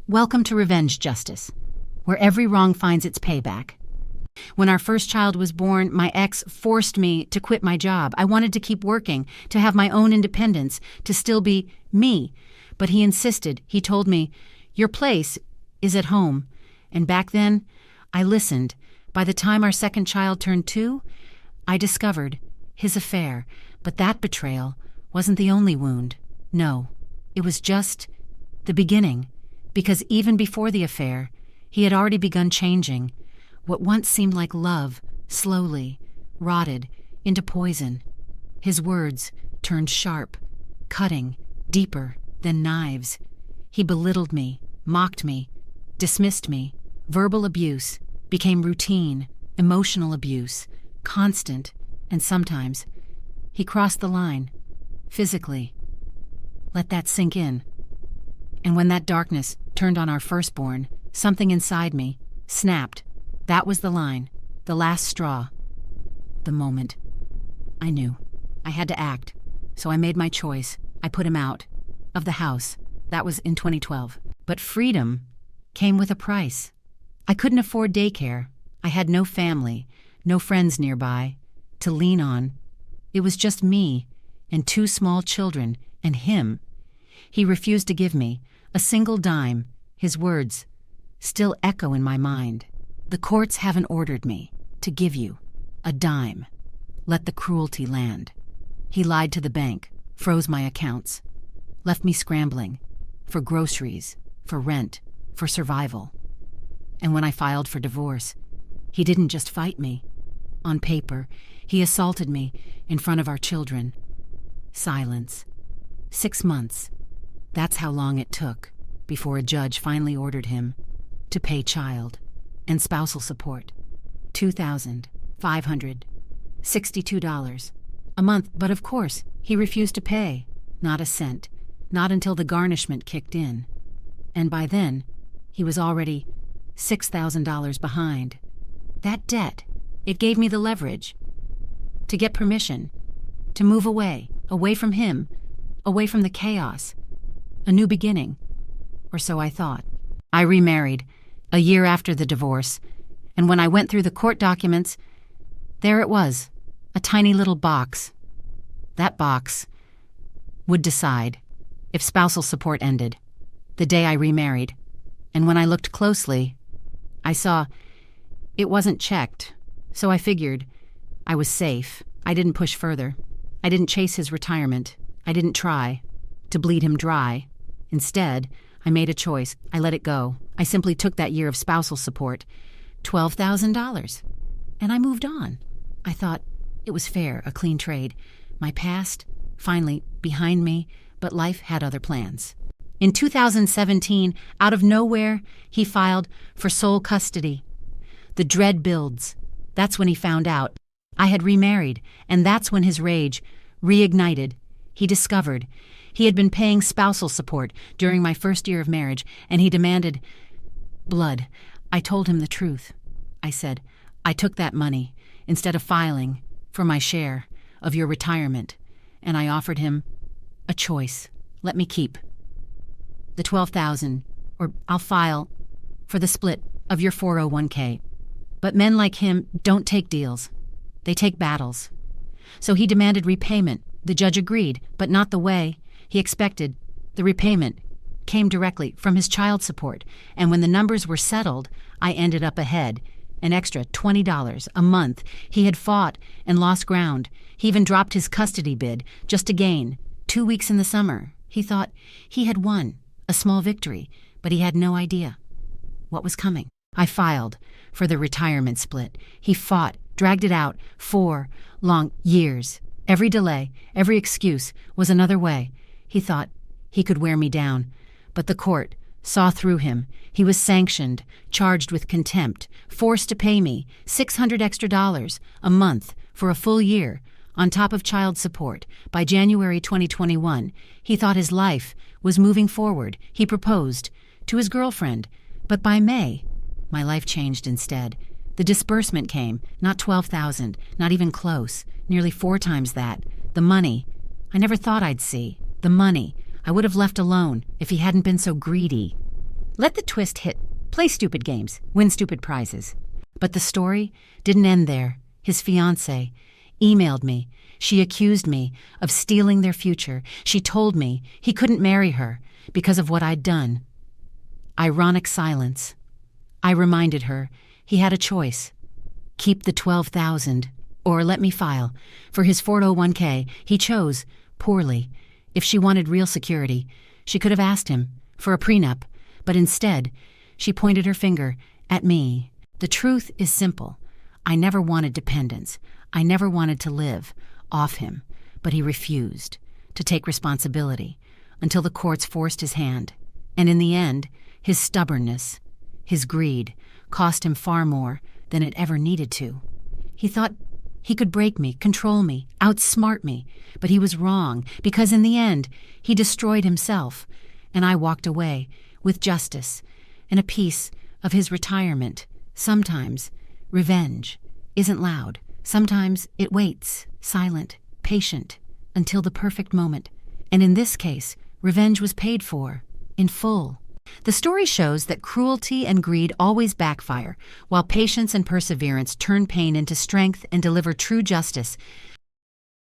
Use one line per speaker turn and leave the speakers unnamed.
Welcome to revenge justice, where every wrong finds its payback. When our first child was born, my ex forced me to quit my job. I wanted to keep working, to have my own independence, to still be me. But he insisted. He told me, "Your place is at home." And back then, I listened. By the time our second child turned 2, I discovered his affair. But that betrayal wasn't the only wound. No, it was just the beginning. Because even before the affair, he had already begun changing. What once seemed like love slowly rotted into poison. His words turned sharp, cutting, deeper than knives. He belittled me, mocked me, dismissed me. Verbal abuse became routine, emotional abuse, constant, and sometimes he crossed the line, physically. Let that sink in. And when that darkness turned on our firstborn, something inside me snapped. That was the line, the last straw, the moment. I knew. I had to act. So I made my choice. I put him out of the house. That was in 2012. But freedom came with a price. I couldn't afford daycare. I had no family, no friends nearby to lean on. It was just me and 2 small children and him. He refused to give me a single dime. His words still echo in my mind. "The courts haven't ordered me to give you a dime. Let the cruelty land." He lied to the bank, froze my accounts, left me scrambling for groceries, for rent, for survival. And when I filed for divorce, he didn't just fight me. On paper, he assaulted me in front of our children. Silence. 6 months. That's how long it took before a judge finally ordered him to pay child and spousal support. $2,562 a month. But of course, he refused to pay. Not a cent. Not until the garnishment kicked in. And by then, he was already $6,000 behind. That debt, it gave me the leverage to get permission, to move away from him, away from the chaos. A new beginning, or so I thought. I remarried a year after the divorce, and when I went through the court documents, there it was, a tiny little box. That box would decide if spousal support ended the day I remarried. And when I looked closely, I saw it wasn't checked, so I figured I was safe. I didn't push further. I didn't chase his retirement. I didn't try to bleed him dry. Instead, I made a choice. I let it go. I simply took that year of spousal support, $12,000, and I moved on. I thought it was fair, a clean trade. My past, finally, behind me, but life had other plans. In 2017, out of nowhere, he filed for sole custody. The dread builds. That's when he found out I had remarried, and that's when his rage reignited. He discovered he had been paying spousal support during my first year of marriage, and he demanded blood. I told him the truth. I said, "I took that money instead of filing for my share of your retirement," and I offered him a choice. Let me keep the $12,000, or I'll file for the split of your 401k. But men like him don't take deals. They take battles. So he demanded repayment. The judge agreed, but not the way he expected. The repayment came directly from his child support, and when the numbers were settled, I ended up ahead, an extra $20 a month. He had fought and lost ground. He even dropped his custody bid just to gain 2 weeks in the summer. He thought he had won a small victory, but he had no idea what was coming. I filed for the retirement split. He fought, dragged it out 4 long years. Every delay, every excuse was another way. He thought he could wear me down, but the court saw through him. He was sanctioned, charged with contempt, forced to pay me $600 extra a month for a full year, on top of child support. By January 2021, he thought his life was moving forward. He proposed to his girlfriend, but by May, my life changed instead. The disbursement came, not $12,000, not even close, nearly 4 times that. The money I never thought I'd see. The money I would have left alone if he hadn't been so greedy. Let the twist hit. Play stupid games. Win stupid prizes. But the story didn't end there. His fiancée emailed me. She accused me of stealing their future. She told me he couldn't marry her because of what I'd done. Ironic silence. I reminded her he had a choice. Keep the $12,000 or let me file. For his 401k, he chose poorly. If she wanted real security, she could have asked him for a prenup, but instead, she pointed her finger at me. The truth is simple. I never wanted dependence. I never wanted to live off him, but he refused to take responsibility until the courts forced his hand. And in the end, his stubbornness, his greed, cost him far more than it ever needed to. He thought he could break me, control me, outsmart me, but he was wrong because in the end, he destroyed himself, and I walked away with justice and a piece of his retirement. Sometimes revenge isn't loud. Sometimes it waits, silent, patient, until the perfect moment. And in this case, revenge was paid for, in full. The story shows that cruelty and greed always backfire, while patience and perseverance turn pain into strength and deliver true justice.